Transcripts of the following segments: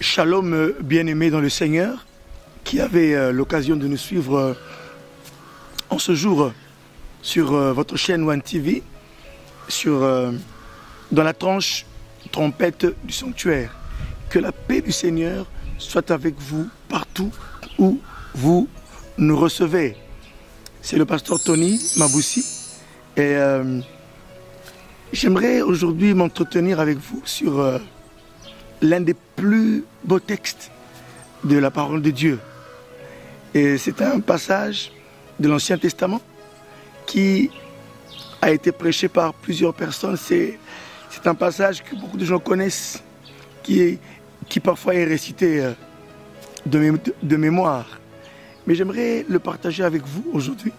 Shalom bien-aimés dans le Seigneur, qui avait l'occasion de nous suivre en ce jour sur votre chaîne One TV, dans la tranche trompette du sanctuaire. Que la paix du Seigneur soit avec vous partout où vous nous recevez. C'est le pasteur Tony Maboussi et j'aimerais aujourd'hui m'entretenir avec vous sur l'un des plus beaux textes de la parole de Dieu. Et c'est un passage de l'Ancien Testament qui a été prêché par plusieurs personnes. C'est un passage que beaucoup de gens connaissent, qui parfois est récité de mémoire. Mais j'aimerais le partager avec vous aujourd'hui,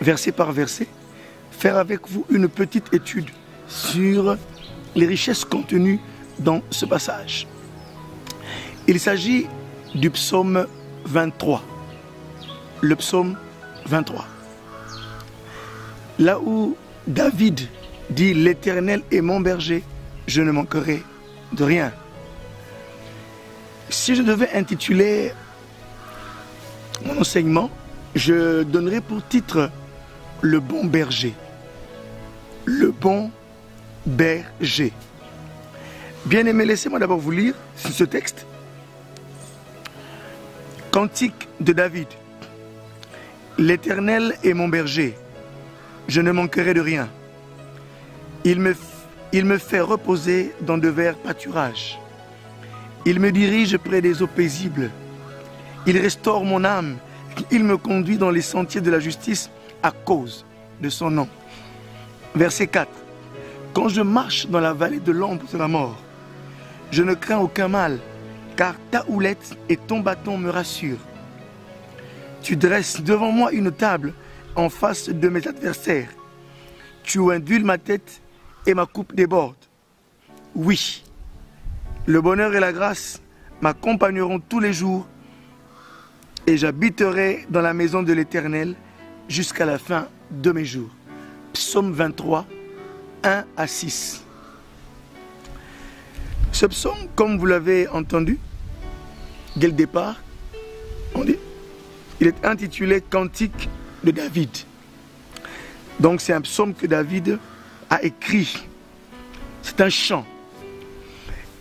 verset par verset, faire avec vous une petite étude sur les richesses contenues dans ce passage. Il s'agit du psaume 23. Le psaume 23. Là où David dit « L'Éternel est mon berger, je ne manquerai de rien ». Si je devais intituler mon enseignement, je donnerais pour titre « Le bon berger ». Le bon berger. Bien-aimés, laissez-moi d'abord vous lire ce texte. Cantique de David. L'Éternel est mon berger, je ne manquerai de rien. Il me fait reposer dans de verts pâturages. Il me dirige près des eaux paisibles. Il restaure mon âme. Il me conduit dans les sentiers de la justice à cause de son nom. Verset 4. Quand je marche dans la vallée de l'ombre de la mort, je ne crains aucun mal, car ta houlette et ton bâton me rassurent. Tu dresses devant moi une table en face de mes adversaires. Tu induis ma tête et ma coupe déborde. Oui, le bonheur et la grâce m'accompagneront tous les jours et j'habiterai dans la maison de l'Éternel jusqu'à la fin de mes jours. Psaume 23, 1 à 6. Ce psaume, comme vous l'avez entendu, dès le départ, il est intitulé Cantique de David. Donc c'est un psaume que David a écrit. C'est un chant.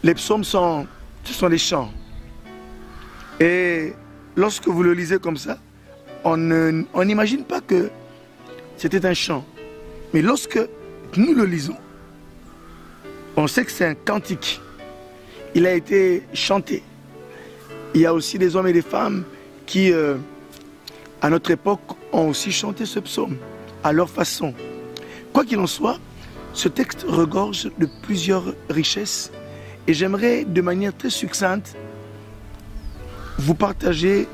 Les psaumes ce sont des chants. Et lorsque vous le lisez comme ça, on n'imagine pas que c'était un chant. Mais lorsque nous le lisons, on sait que c'est un cantique. Il a été chanté. Il y a aussi des hommes et des femmes qui, à notre époque, ont aussi chanté ce psaume à leur façon. Quoi qu'il en soit, ce texte regorge de plusieurs richesses et j'aimerais de manière très succincte vous partager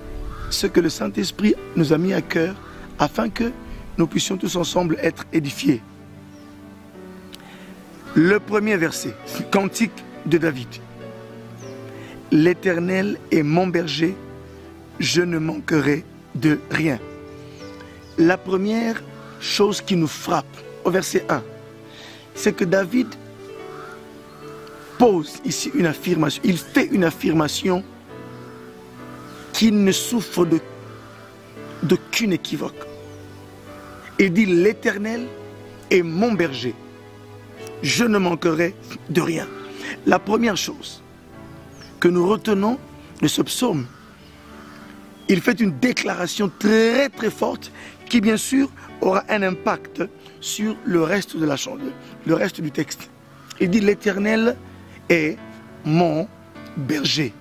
ce que le Saint-Esprit nous a mis à cœur afin que nous puissions tous ensemble être édifiés. Le premier verset, Cantique de David. L'Éternel est mon berger, je ne manquerai de rien. La première chose qui nous frappe au verset 1, c'est que David pose ici une affirmation. Il fait une affirmation qui ne souffre d'aucune équivoque. Il dit l'Éternel est mon berger, je ne manquerai de rien. La première chose que nous retenons de ce psaume, il fait une déclaration très très forte qui bien sûr aura un impact sur le reste de la chanson, le reste du texte. Il dit l'Éternel est mon berger.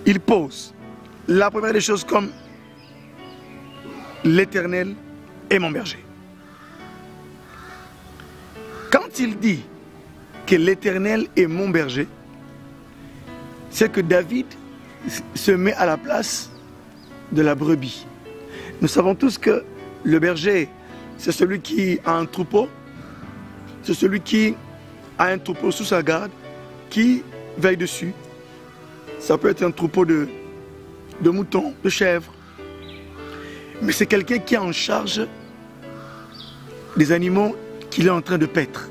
Il pose la première des choses comme l'Éternel est mon berger. Quand il dit que l'Éternel est mon berger, c'est que David se met à la place de la brebis. Nous savons tous que le berger, c'est celui qui a un troupeau, c'est celui qui a un troupeau sous sa garde, qui veille dessus. Ça peut être un troupeau de moutons, de chèvres, mais c'est quelqu'un qui est en charge des animaux qu'il est en train de paître.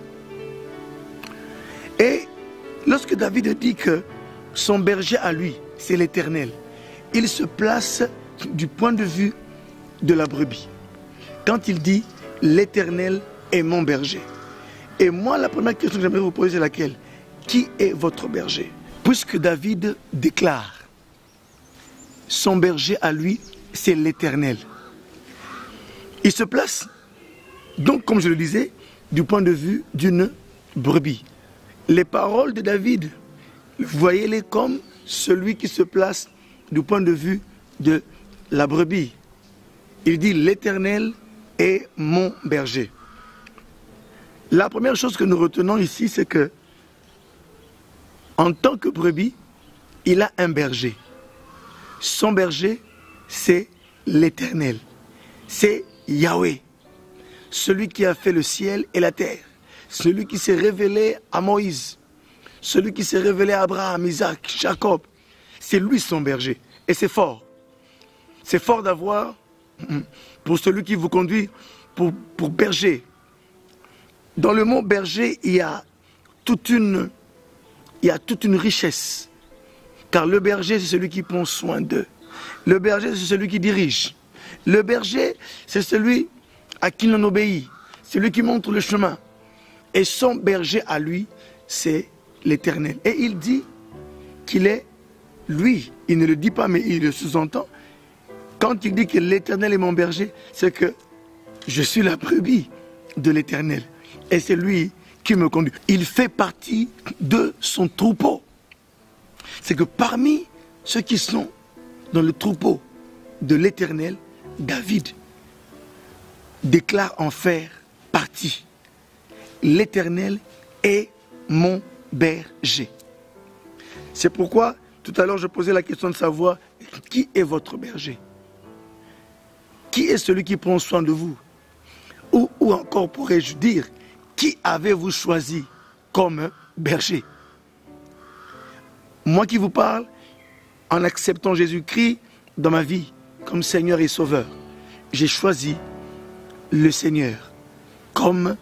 Et lorsque David dit que son berger à lui, c'est l'Éternel, il se place du point de vue de la brebis. Quand il dit l'Éternel est mon berger. Et moi, la première question que j'aimerais vous poser, c'est laquelle? Qui est votre berger? Puisque David déclare son berger à lui, c'est l'Éternel. Il se place, donc comme je le disais, du point de vue d'une brebis. Les paroles de David, voyez-les comme celui qui se place du point de vue de la brebis. Il dit l'Éternel est mon berger. La première chose que nous retenons ici, c'est que en tant que brebis, il a un berger. Son berger, c'est l'Éternel. C'est Yahweh. Celui qui a fait le ciel et la terre. Celui qui s'est révélé à Moïse. Celui qui s'est révélé à Abraham, Isaac, Jacob. C'est lui son berger. Et c'est fort. C'est fort d'avoir, pour celui qui vous conduit, pour berger. Dans le mot berger, il y a toute une richesse. Car le berger, c'est celui qui prend soin d'eux. Le berger, c'est celui qui dirige. Le berger, c'est celui à qui l'on obéit. Celui qui montre le chemin. Et son berger à lui, c'est l'Éternel. Et il dit qu'il est lui. Il ne le dit pas, mais il le sous-entend. Quand il dit que l'Éternel est mon berger, c'est que je suis la brebis de l'Éternel. Et c'est lui qui me conduit. Il fait partie de son troupeau. C'est que parmi ceux qui sont dans le troupeau de l'Éternel, David déclare en faire partie. L'Éternel est mon berger. C'est pourquoi tout à l'heure je posais la question de savoir qui est votre berger? Qui est celui qui prend soin de vous? Ou encore pourrais-je dire, qui avez-vous choisi comme berger? Moi qui vous parle, en acceptant Jésus-Christ dans ma vie comme Seigneur et Sauveur, j'ai choisi le Seigneur comme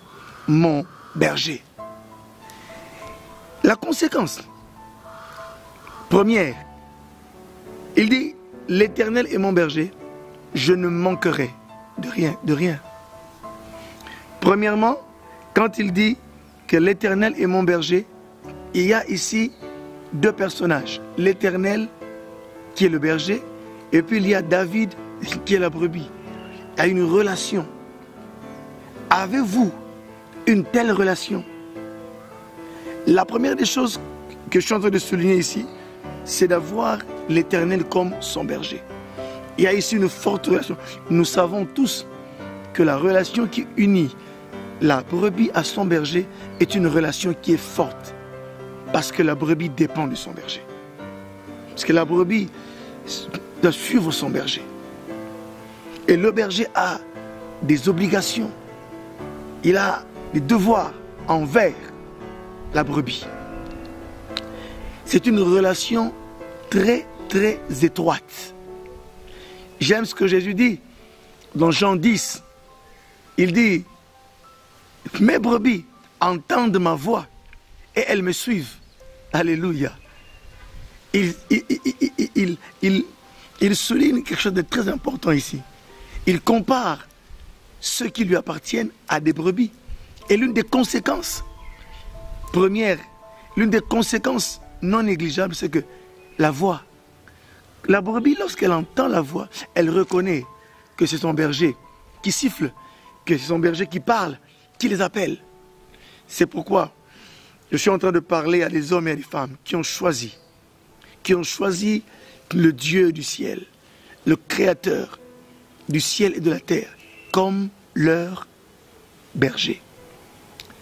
mon berger. La conséquence première, il dit, l'Éternel est mon berger, je ne manquerai de rien. Premièrement, quand il dit que l'Éternel est mon berger, il y a ici deux personnages. L'Éternel qui est le berger, et puis il y a David qui est la brebis. Il y a une relation. Avez-vous une telle relation? La première des choses que je suis en train de souligner ici, c'est d'avoir l'Éternel comme son berger. Il y a ici une forte relation. Nous savons tous que la relation qui unit la brebis à son berger est une relation qui est forte. Parce que la brebis dépend de son berger. Parce que la brebis doit suivre son berger. Et le berger a des obligations. Il a des devoirs envers la brebis. C'est une relation très très étroite. J'aime ce que Jésus dit dans Jean 10. Il dit, mes brebis entendent ma voix et elles me suivent. Alléluia. Il souligne quelque chose de très important ici. Il compare ceux qui lui appartiennent à des brebis. Et l'une des conséquences premières, l'une des conséquences non négligeables, c'est que la voix, La brebis, lorsqu'elle entend la voix, elle reconnaît que c'est son berger qui siffle, que c'est son berger qui parle, qui les appelle. C'est pourquoi je suis en train de parler à des hommes et à des femmes qui ont choisi le Dieu du ciel, le Créateur du ciel et de la terre, comme leur berger.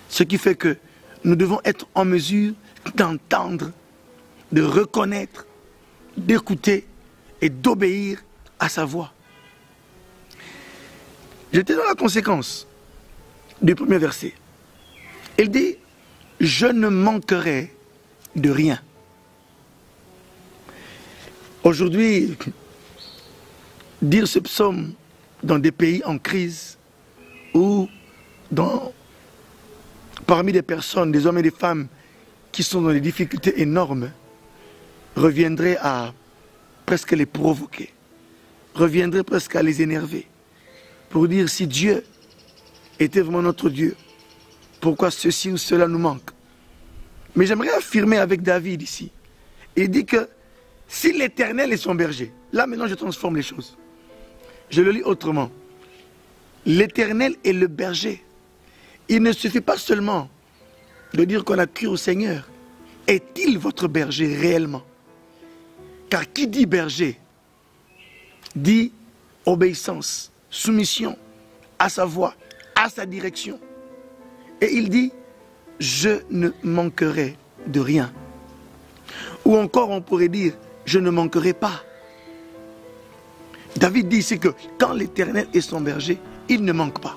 Ce qui fait que nous devons être en mesure d'entendre, de reconnaître, d'écouter et d'obéir à sa voix. J'étais dans la conséquence du premier verset. Il dit, je ne manquerai de rien. Aujourd'hui, dire ce psaume dans des pays en crise ou parmi des personnes, des hommes et des femmes qui sont dans des difficultés énormes, reviendrait à presque les provoquer, reviendrait presque à les énerver, pour dire si Dieu était vraiment notre Dieu, pourquoi ceci ou cela nous manque. Mais j'aimerais affirmer avec David ici, il dit que si l'Éternel est son berger, là maintenant je transforme les choses, je le lis autrement, l'Éternel est le berger. Il ne suffit pas seulement de dire qu'on a cru au Seigneur. Est-il votre berger réellement? Car qui dit berger dit obéissance, soumission à sa voix, à sa direction. Et il dit, je ne manquerai de rien. Ou encore on pourrait dire, je ne manquerai pas. David dit ici que quand l'Éternel est son berger, il ne manque pas.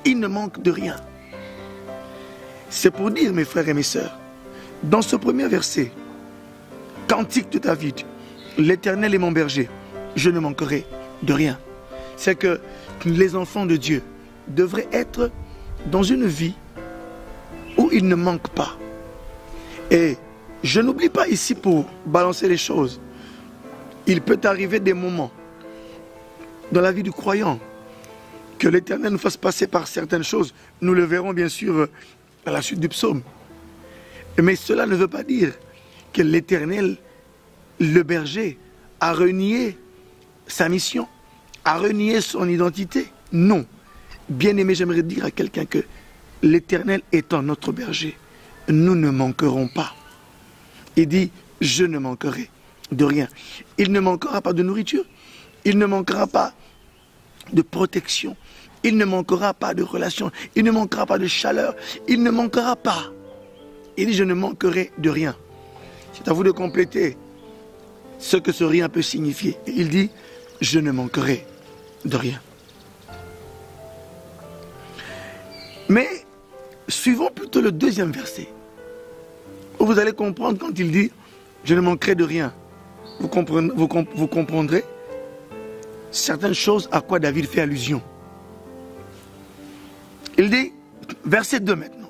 Il ne manque de rien. C'est pour dire, mes frères et mes sœurs, dans ce premier verset, cantique de David, l'Éternel est mon berger, je ne manquerai de rien. C'est que les enfants de Dieu devraient être dans une vie où ils ne manquent pas. Et je n'oublie pas ici pour balancer les choses. Il peut arriver des moments dans la vie du croyant que l'Éternel nous fasse passer par certaines choses. Nous le verrons bien sûr à la suite du psaume. Mais cela ne veut pas dire que l'Éternel, le berger, a renié sa mission, a renié son identité. Non. Bien-aimé, j'aimerais dire à quelqu'un que l'Éternel étant notre berger, nous ne manquerons pas. Il dit, je ne manquerai de rien. Il ne manquera pas de nourriture, il ne manquera pas de protection, il ne manquera pas de relation, il ne manquera pas de chaleur, il ne manquera pas. Il dit, je ne manquerai de rien. C'est à vous de compléter ce que ce rien peut signifier. Et il dit, je ne manquerai de rien. Mais suivons plutôt le deuxième verset, où vous allez comprendre quand il dit, je ne manquerai de rien. Vous comprendrez certaines choses à quoi David fait allusion. Il dit, verset 2 maintenant,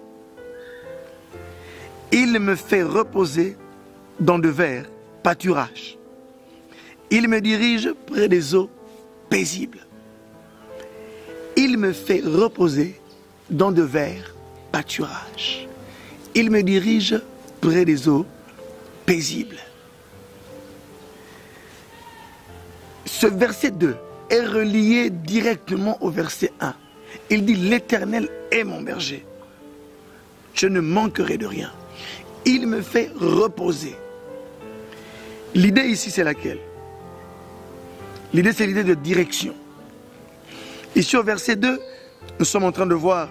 il me fait reposer dans de verts pâturages. Il me dirige près des eaux paisibles. Il me fait reposer dans de verts pâturages. Il me dirige près des eaux paisibles. Ce verset 2 est relié directement au verset 1. Il dit, l'Éternel est mon berger. Je ne manquerai de rien. Il me fait reposer. L'idée ici, c'est laquelle? L'idée, c'est l'idée de direction. Ici, au verset 2, nous sommes en train de voir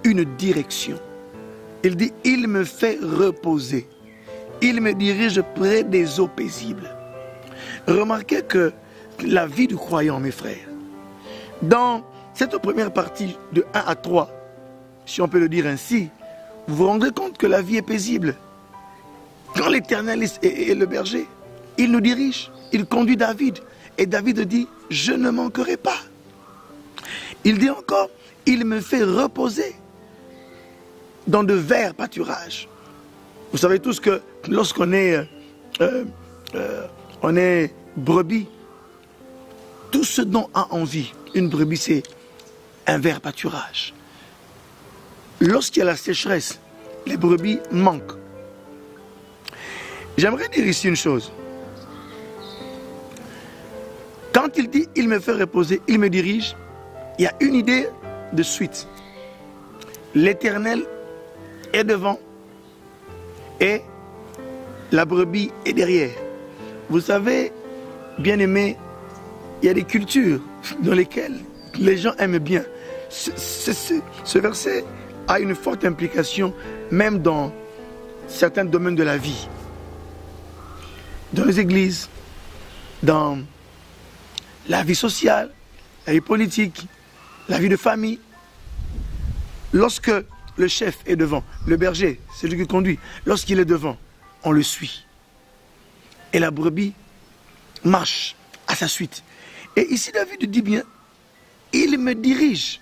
une direction. Il dit, il me fait reposer. Il me dirige près des eaux paisibles. Remarquez que la vie du croyant, mes frères, dans cette première partie de 1 à 3, si on peut le dire ainsi, vous vous rendrez compte que la vie est paisible. Quand l'Éternel est le berger, il nous dirige, il conduit David. Et David dit, je ne manquerai pas. Il dit encore, il me fait reposer dans de verts pâturages. Vous savez tous que lorsqu'on est, brebis, tout ce dont a envie une brebis, c'est un vert pâturage. Lorsqu'il y a la sécheresse, les brebis manquent. J'aimerais dire ici une chose. quand il dit « il me fait reposer, il me dirige », il y a une idée de suite. L'Éternel est devant et la brebis est derrière. Vous savez, bien aimé, il y a des cultures dans lesquelles les gens aiment bien. Ce verset a une forte implication même dans certains domaines de la vie. Dans les églises, dans la vie sociale, la vie politique, la vie de famille. Lorsque le chef est devant, le berger, c'est lui qui conduit, lorsqu'il est devant, on le suit. Et la brebis marche à sa suite. Et ici David dit bien, il me dirige,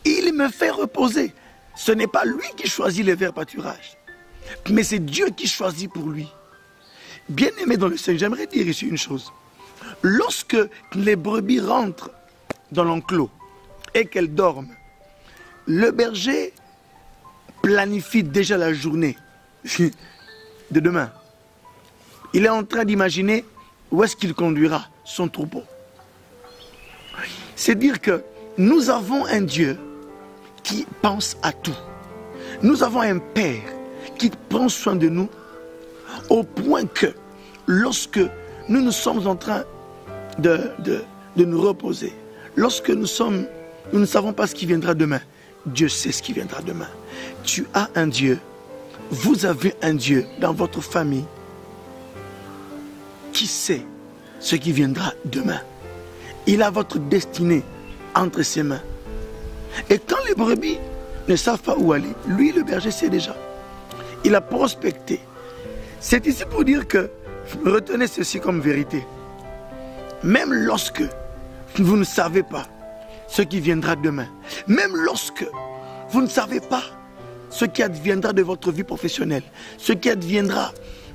il me fait reposer. Ce n'est pas lui qui choisit les verts pâturages, mais c'est Dieu qui choisit pour lui. Bien aimé dans le Seigneur, j'aimerais dire ici une chose. Lorsque les brebis rentrent dans l'enclos et qu'elles dorment, le berger planifie déjà la journée de demain. Il est en train d'imaginer où est-ce qu'il conduira son troupeau. C'est dire que nous avons un Dieu qui pense à tout. Nous avons un Père qui prend soin de nous au point que lorsque nous sommes en train de nous reposer, lorsque nous ne savons pas ce qui viendra demain, Dieu sait ce qui viendra demain. Tu as un Dieu, vous avez un Dieu dans votre famille qui sait ce qui viendra demain. Il a votre destinée entre ses mains. Et quand les brebis ne savent pas où aller, lui, le berger, sait déjà. Il a prospecté. C'est ici pour dire que, retenez ceci comme vérité. Même lorsque vous ne savez pas ce qui viendra demain, même lorsque vous ne savez pas ce qui adviendra de votre vie professionnelle, ce qui adviendra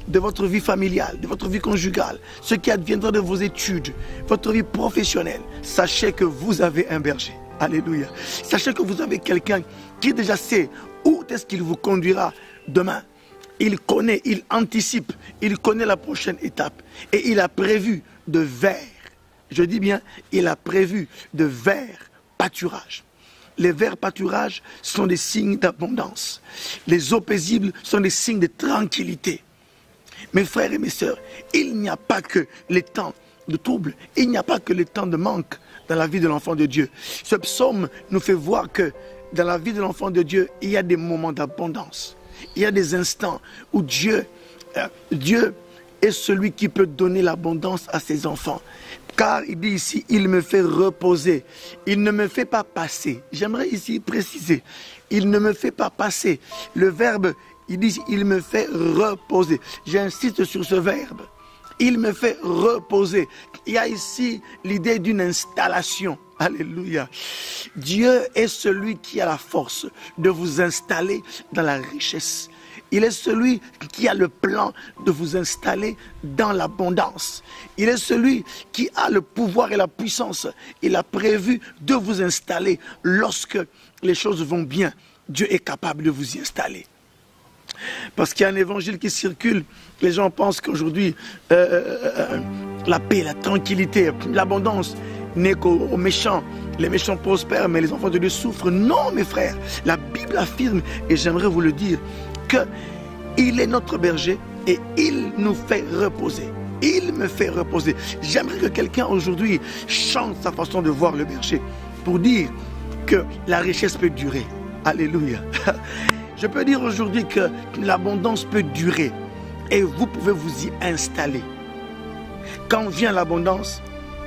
de votre vie familiale, de votre vie conjugale, ce qui adviendra de vos études, votre vie professionnelle, sachez que vous avez un berger. Alléluia. Sachez que vous avez quelqu'un qui déjà sait où est-ce qu'il vous conduira demain. Il connaît, il anticipe, il connaît la prochaine étape et il a prévu de verts. Je dis bien, il a prévu de verts pâturages. Les verts pâturages sont des signes d'abondance. Les eaux paisibles sont des signes de tranquillité. Mes frères et mes sœurs, il n'y a pas que les temps de trouble, il n'y a pas que les temps de manque dans la vie de l'enfant de Dieu. Ce psaume nous fait voir que dans la vie de l'enfant de Dieu, il y a des moments d'abondance. Il y a des instants où Dieu est celui qui peut donner l'abondance à ses enfants. Car il dit ici, il me fait reposer. Il ne me fait pas passer. J'aimerais ici préciser, il ne me fait pas passer. Le verbe, il dit, il me fait reposer. J'insiste sur ce verbe. Il me fait reposer. Il y a ici l'idée d'une installation. Alléluia. Dieu est celui qui a la force de vous installer dans la richesse. Il est celui qui a le plan de vous installer dans l'abondance. Il est celui qui a le pouvoir et la puissance. Il a prévu de vous installer lorsque les choses vont bien. Dieu est capable de vous y installer. Parce qu'il y a un évangile qui circule. Les gens pensent qu'aujourd'hui, la paix, la tranquillité, l'abondance n'est qu'aux méchants. Les méchants prospèrent, mais les enfants de Dieu souffrent. Non, mes frères. La Bible affirme, et j'aimerais vous le dire, qu'il est notre berger et il nous fait reposer. Il me fait reposer. J'aimerais que quelqu'un aujourd'hui change sa façon de voir le berger pour dire que la richesse peut durer. Alléluia. Je peux dire aujourd'hui que l'abondance peut durer et vous pouvez vous y installer. Quand vient l'abondance,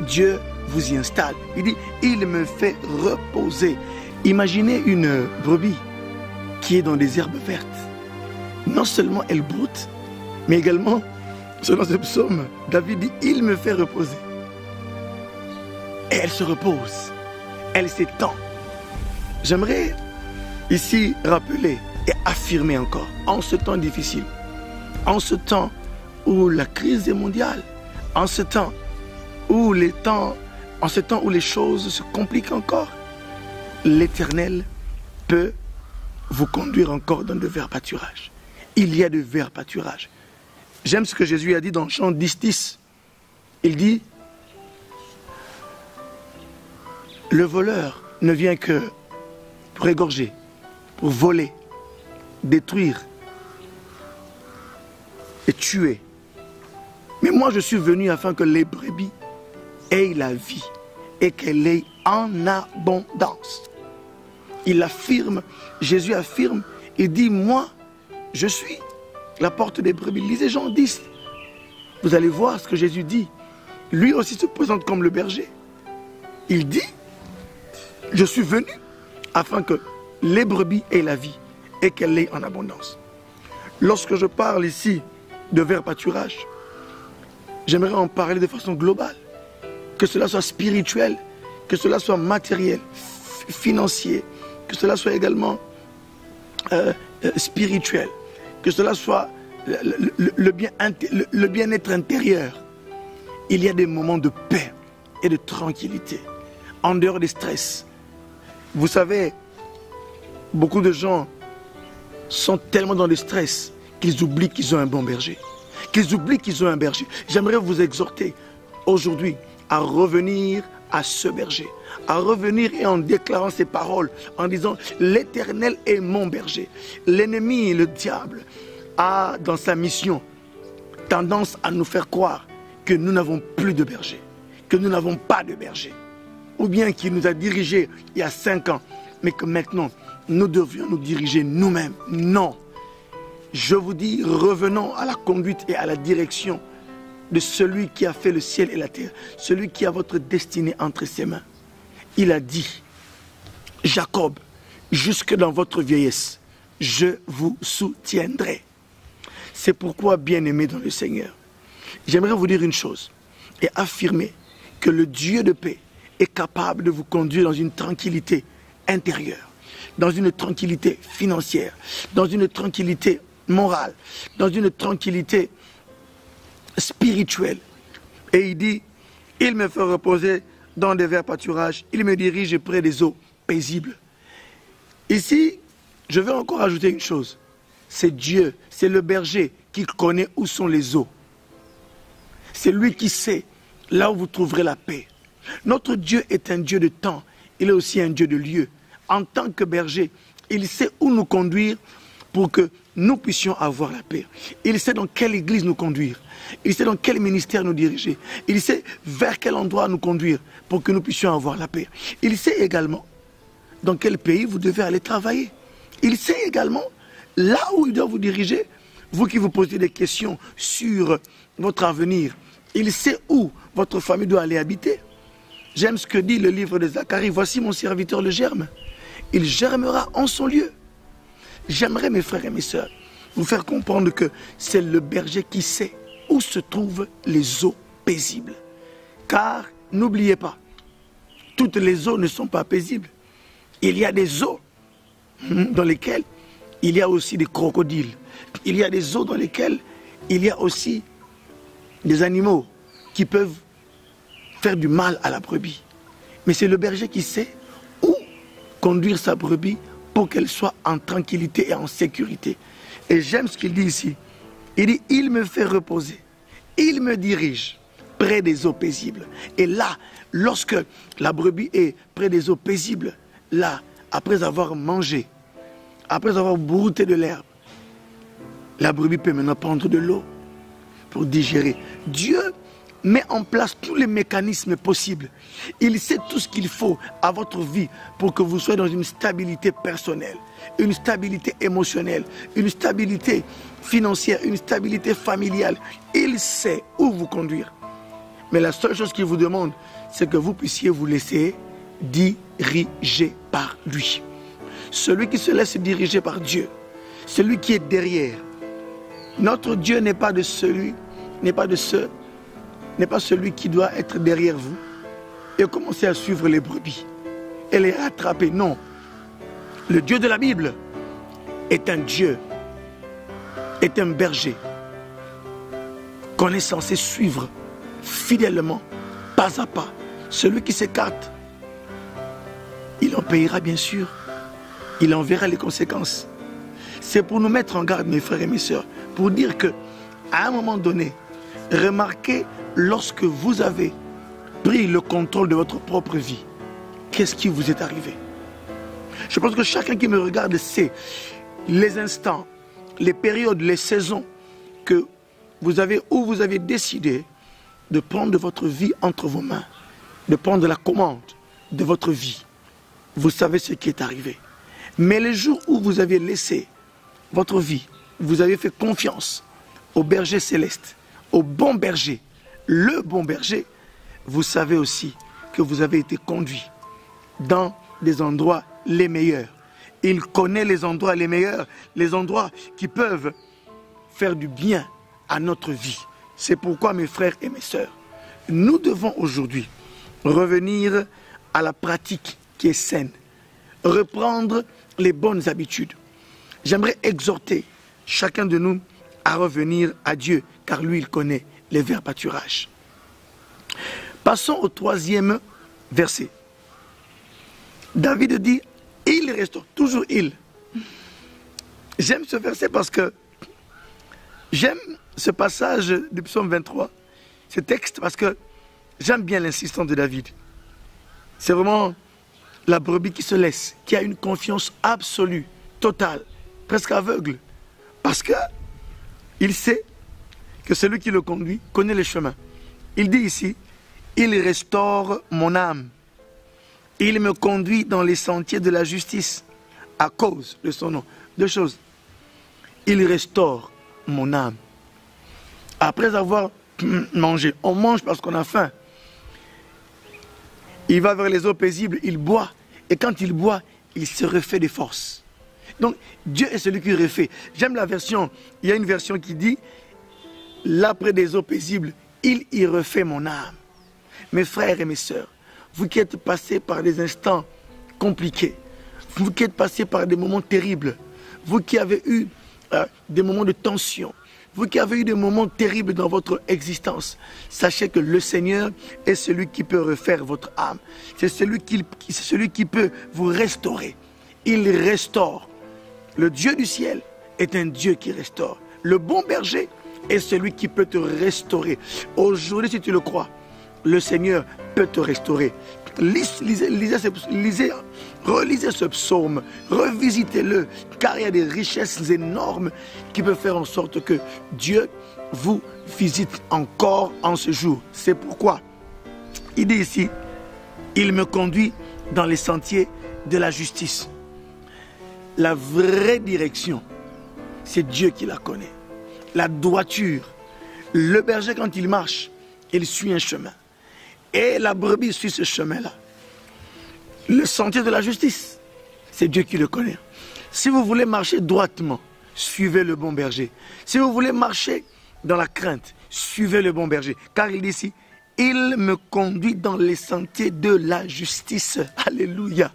Dieu vous y installe. Il dit, il me fait reposer. Imaginez une brebis qui est dans des herbes vertes. Non seulement elle broute, mais également, selon ce psaume, David dit, il me fait reposer. Et elle se repose. Elle s'étend. J'aimerais ici rappeler et affirmer encore, en ce temps difficile, en ce temps où la crise est mondiale, en ce temps où les choses se compliquent encore, l'Éternel peut vous conduire encore dans de verts pâturages. Il y a de verts pâturages. J'aime ce que Jésus a dit dans Jean 10, 10. Il dit, Le voleur ne vient que pour égorger, pour voler, détruire et tuer. Mais moi je suis venu afin que les brebis aient la vie et qu'elle ait en abondance. Il affirme, Jésus affirme, il dit, moi, je suis la porte des brebis. Lisez Jean 10. Vous allez voir ce que Jésus dit. Lui aussi se présente comme le berger. Il dit, je suis venu afin que les brebis aient la vie et qu'elle l'ait en abondance. Lorsque je parle ici de vert pâturage, j'aimerais en parler de façon globale. Que cela soit spirituel, que cela soit matériel, financier, que cela soit également spirituel, que cela soit le bien-être intérieur. Il y a des moments de paix et de tranquillité, en dehors des stress. Vous savez, beaucoup de gens sont tellement dans le stress qu'ils oublient qu'ils ont un bon berger, qu'ils oublient qu'ils ont un berger. J'aimerais vous exhorter aujourd'hui à revenir à ce berger, à revenir et en déclarant ces paroles, en disant l'Éternel est mon berger. L'ennemi, le diable, a dans sa mission tendance à nous faire croire que nous n'avons plus de berger, que nous n'avons pas de berger, ou bien qu'il nous a dirigés il y a 5 ans, mais que maintenant nous devions nous diriger nous-mêmes. Non, je vous dis, revenons à la conduite et à la direction de celui qui a fait le ciel et la terre, celui qui a votre destinée entre ses mains. Il a dit, Jacob, jusque dans votre vieillesse, je vous soutiendrai. C'est pourquoi, bien-aimés dans le Seigneur, j'aimerais vous dire une chose et affirmer que le Dieu de paix est capable de vous conduire dans une tranquillité intérieure, dans une tranquillité financière, dans une tranquillité morale, dans une tranquillité spirituelle. Et il dit, il me fait reposer dans des verts pâturages, il me dirige près des eaux paisibles. Ici, je vais encore ajouter une chose. C'est Dieu, c'est le berger qui connaît où sont les eaux. C'est lui qui sait là où vous trouverez la paix. Notre Dieu est un Dieu de temps, il est aussi un Dieu de lieu. En tant que berger, il sait où nous conduire pour que nous puissions avoir la paix. Il sait dans quelle église nous conduire. Il sait dans quel ministère nous diriger. Il sait vers quel endroit nous conduire pour que nous puissions avoir la paix. Il sait également dans quel pays vous devez aller travailler. Il sait également là où il doit vous diriger, vous qui vous posez des questions sur votre avenir. Il sait où votre famille doit aller habiter. J'aime ce que dit le livre de Zacharie. Voici mon serviteur le germe. Il germera en son lieu. J'aimerais, mes frères et mes sœurs, vous faire comprendre que c'est le berger qui sait où se trouvent les eaux paisibles. Car, n'oubliez pas, toutes les eaux ne sont pas paisibles. Il y a des eaux dans lesquelles il y a aussi des crocodiles. Il y a des eaux dans lesquelles il y a aussi des animaux qui peuvent faire du mal à la brebis. Mais c'est le berger qui sait où conduire sa brebis pour qu'elle soit en tranquillité et en sécurité. Et j'aime ce qu'il dit ici. Il dit, il me fait reposer, il me dirige près des eaux paisibles. Et là, lorsque la brebis est près des eaux paisibles, là, après avoir mangé, après avoir brouté de l'herbe, la brebis peut maintenant prendre de l'eau pour digérer. Dieu met en place tous les mécanismes possibles. Il sait tout ce qu'il faut à votre vie pour que vous soyez dans une stabilité personnelle, une stabilité émotionnelle, une stabilité financière, une stabilité familiale. Il sait où vous conduire. Mais la seule chose qu'il vous demande, c'est que vous puissiez vous laisser diriger par lui. Celui qui se laisse diriger par Dieu, celui qui est derrière. Notre Dieu n'est pas celui qui doit être derrière vous et commencer à suivre les brebis et les rattraper. Non. Le Dieu de la Bible est un Dieu, est un berger qu'on est censé suivre fidèlement, pas à pas. Celui qui s'écarte, il en payera bien sûr. Il en verra les conséquences. C'est pour nous mettre en garde, mes frères et mes sœurs, pour dire que à un moment donné, remarquez lorsque vous avez pris le contrôle de votre propre vie, qu'est-ce qui vous est arrivé? Je pense que chacun qui me regarde sait les instants, les périodes, les saisons que vous avez, où vous avez décidé de prendre votre vie entre vos mains, de prendre la commande de votre vie. Vous savez ce qui est arrivé. Mais les jours où vous avez laissé votre vie, vous avez fait confiance au berger céleste, au bon berger, le bon berger, vous savez aussi que vous avez été conduit dans des endroits les meilleurs. Il connaît les endroits les meilleurs, les endroits qui peuvent faire du bien à notre vie. C'est pourquoi, mes frères et mes sœurs, nous devons aujourd'hui revenir à la pratique qui est saine, reprendre les bonnes habitudes. J'aimerais exhorter chacun de nous à revenir à Dieu, car lui, il connaît les verts pâturages. Passons au 3e verset. David dit, il restaure, toujours il. J'aime ce verset parce que j'aime ce passage du psaume 23, ce texte, parce que j'aime bien l'insistance de David. C'est vraiment la brebis qui se laisse, qui a une confiance absolue, totale, presque aveugle. Parce que il sait que celui qui le conduit connaît les chemins. Il dit ici, il restaure mon âme. Il me conduit dans les sentiers de la justice à cause de son nom. Deux choses. Il restaure mon âme. Après avoir mangé, on mange parce qu'on a faim. Il va vers les eaux paisibles, il boit. Et quand il boit, il se refait des forces. Donc, Dieu est celui qui refait. J'aime la version, il y a une version qui dit, là près des eaux paisibles, il y refait mon âme. Mes frères et mes sœurs, vous qui êtes passés par des instants compliqués, vous qui êtes passés par des moments terribles, vous qui avez eu des moments de tension, vous qui avez eu des moments terribles dans votre existence, sachez que le Seigneur est celui qui peut refaire votre âme. C'est celui qui peut vous restaurer. Il restaure. Le Dieu du ciel est un Dieu qui restaure. Le bon berger est celui qui peut te restaurer. Aujourd'hui, si tu le crois, le Seigneur peut te restaurer. Relisez ce psaume, revisitez-le, car il y a des richesses énormes qui peuvent faire en sorte que Dieu vous visite encore en ce jour. C'est pourquoi il dit ici, il me conduit dans les sentiers de la justice. La vraie direction, c'est Dieu qui la connaît. La droiture, le berger quand il marche, il suit un chemin. Et la brebis suit ce chemin-là. Le sentier de la justice, c'est Dieu qui le connaît. Si vous voulez marcher droitement, suivez le bon berger. Si vous voulez marcher dans la crainte, suivez le bon berger. Car il dit ici, il me conduit dans les sentiers de la justice. Alléluia.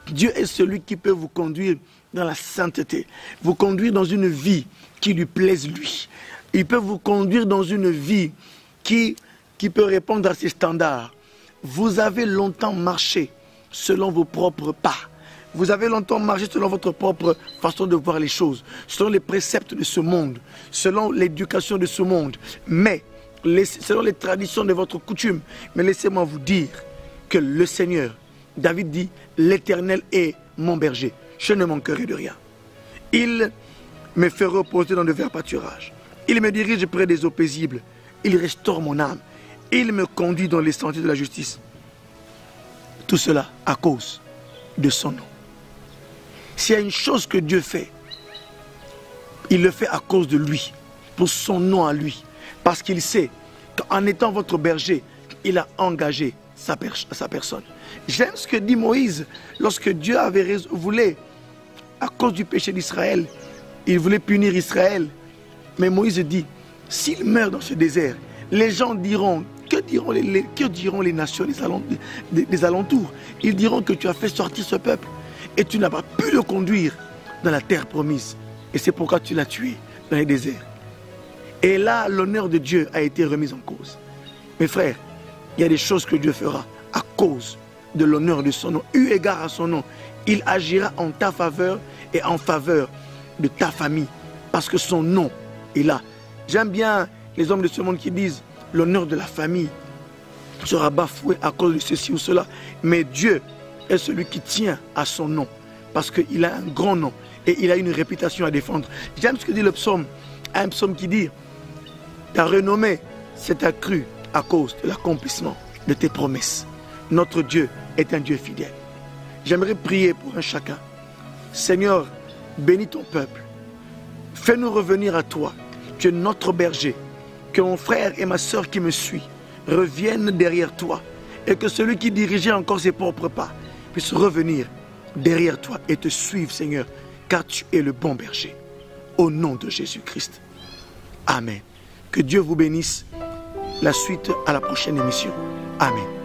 Dieu est celui qui peut vous conduire dans la sainteté, vous conduire dans une vie qui lui plaise lui. Il peut vous conduire dans une vie qui peut répondre à ses standards. Vous avez longtemps marché selon vos propres pas. Vous avez longtemps marché selon votre propre façon de voir les choses, selon les préceptes de ce monde, selon l'éducation de ce monde, mais selon les traditions de votre coutume. Mais laissez-moi vous dire que le Seigneur, David dit, l'Éternel est mon berger, je ne manquerai de rien. Il me fait reposer dans de verts pâturages. Il me dirige près des eaux paisibles. Il restaure mon âme. Il me conduit dans les sentiers de la justice. Tout cela à cause de son nom. S'il y a une chose que Dieu fait, il le fait à cause de lui, pour son nom à lui. Parce qu'il sait qu'en étant votre berger, il a engagé sa personne. J'aime ce que dit Moïse lorsque Dieu voulait, à cause du péché d'Israël, il voulait punir Israël. Mais Moïse dit, s'il meurt dans ce désert, les gens diront, que diront les nations des alentours? Ils diront que tu as fait sortir ce peuple et tu n'as pas pu le conduire dans la terre promise. Et c'est pourquoi tu l'as tué dans les déserts. Et là, l'honneur de Dieu a été remis en cause. Mes frères, il y a des choses que Dieu fera à cause de l'honneur de son nom. Eu égard à son nom, il agira en ta faveur et en faveur de ta famille. Parce que son nom est là. J'aime bien les hommes de ce monde qui disent l'honneur de la famille sera bafoué à cause de ceci ou cela. Mais Dieu est celui qui tient à son nom, parce qu'il a un grand nom et il a une réputation à défendre. J'aime ce que dit le psaume, un psaume qui dit « Ta renommée s'est accrue à cause de l'accomplissement de tes promesses. Notre Dieu est un Dieu fidèle. » J'aimerais prier pour un chacun. Seigneur, bénis ton peuple. Fais-nous revenir à toi. Tu es notre berger. Que mon frère et ma soeur qui me suivent reviennent derrière toi. Et que celui qui dirigeait encore ses propres pas puisse revenir derrière toi et te suivre, Seigneur, car tu es le bon berger. Au nom de Jésus-Christ. Amen. Que Dieu vous bénisse. La suite à la prochaine émission. Amen.